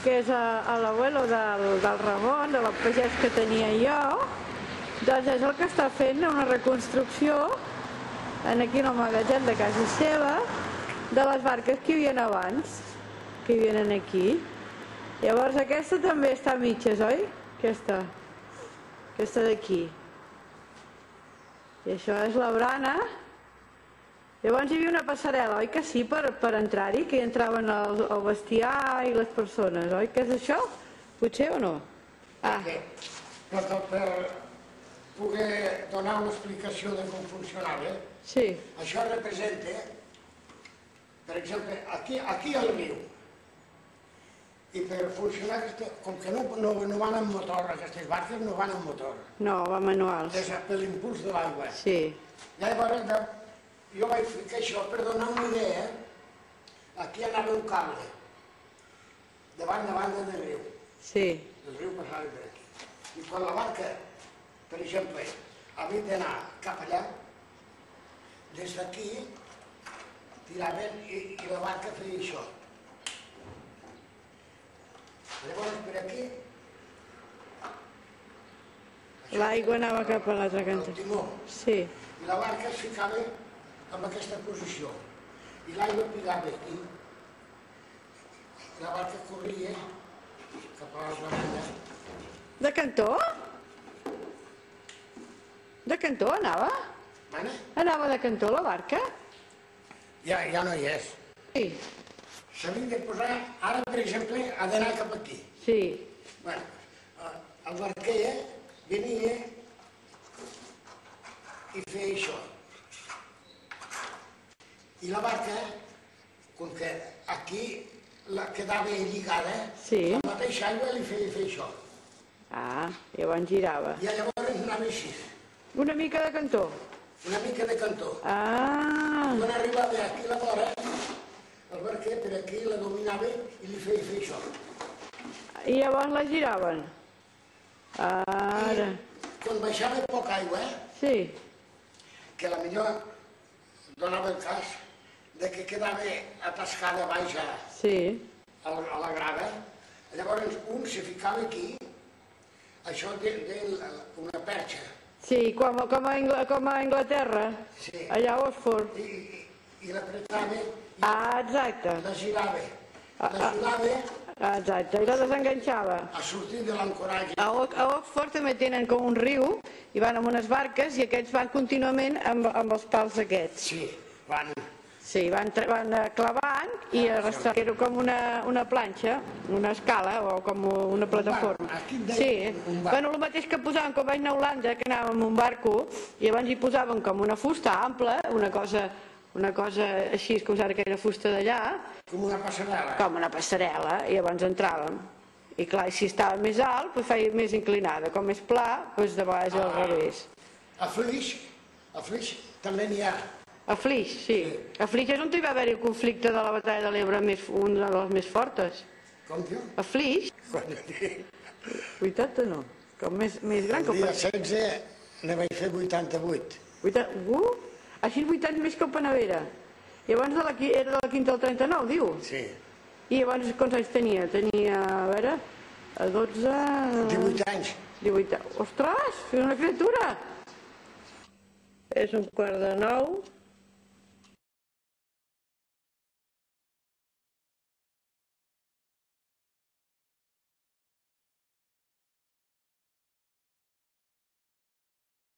que és l'abuelo del Ramon, del pagès que tenia jo, doncs és el que està fent una reconstrucció aquí en el magatzem de casa seva de les barques que hi havia abans, que hi havia aquí. Llavors aquesta també està a mitges, oi? Aquesta d'aquí. I això és la brana. Llavors hi havia una passarel·la, oi que sí, per entrar-hi, que hi entraven el bestiar i les persones, oi? Què és això? Potser o no? Per poder donar una explicació de com funcionava, això representa, per exemple, aquí al riu, i per funcionar, com que no van amb motor, aquestes barques no van amb motor. No, va manuals. Per l'impuls de l'aigua. Sí. Llavors, jo vaig ficar això per donar una idea. Aquí anava un cable, de banda del riu. Sí. El riu passava per aquí. I quan la barca, per exemple, havia d'anar cap allà, des d'aquí tiraven i la barca feia això. Llavors, per aquí... L'aigua anava cap a l'altre cantó. El timó. Sí. I la barca es ficava en aquesta posició. I l'aigua pigava aquí. La barca corria cap a l'altra banda. De cantó? De cantó anava? Anava de cantó la barca? Ja no hi és. Sí. S'havien de posar, ara per exemple, ha d'anar cap aquí. Sí. El barquer venia i feia això. I la barca, com que aquí quedava lligada, la mateixa aigua li feia fer això. Llavors girava. I llavors anava així. Una mica de cantó? Una mica de cantó. Quan arribava aquí a la vora, el barquer per aquí la dominava i li feia fer això. I llavors la giraven? I quan baixava poca aigua, que potser donava el cas que quedava atascada baix a la grava, llavors un se ficava aquí, això d'una perxa. Sí, com a Anglaterra, allà a Oxford. I l'apretava exacte. La girava. Exacte, i la desenganxava. A sortir de l'ancoratge. A Oxford també tenen com un riu i van amb unes barques i aquests van contínuament amb els pals aquests. Sí, van... Sí, van clavant i arrastrant, que era com una planxa, una escala o com una plataforma. Sí, bueno, el mateix que posaven quan vaig anar a Holanda, que anàvem amb un barco, i abans hi posaven com una fusta ampla, una cosa així, com usar aquella fusta d'allà. Com una passarel·la. Com una passarel·la, i abans entràvem. I clar, si estava més alt, feia més inclinada, com més pla, de vegades al revés. A Flix també n'hi ha. A Flix, sí. A Flix és on hi va haver el conflicte de la batalla de l'Ebre, una de les més fortes. Com diu? A Flix? Veritat o no? Com més gran que el dia 16 ne vaig fer 88. Així 8 anys més que el Panavera. I abans era de la quinta al 39, diu? Sí. I abans quants anys tenia? Tenia, a veure, 12... 18 anys. 18 anys. Ostres, és una criatura! És 8:45.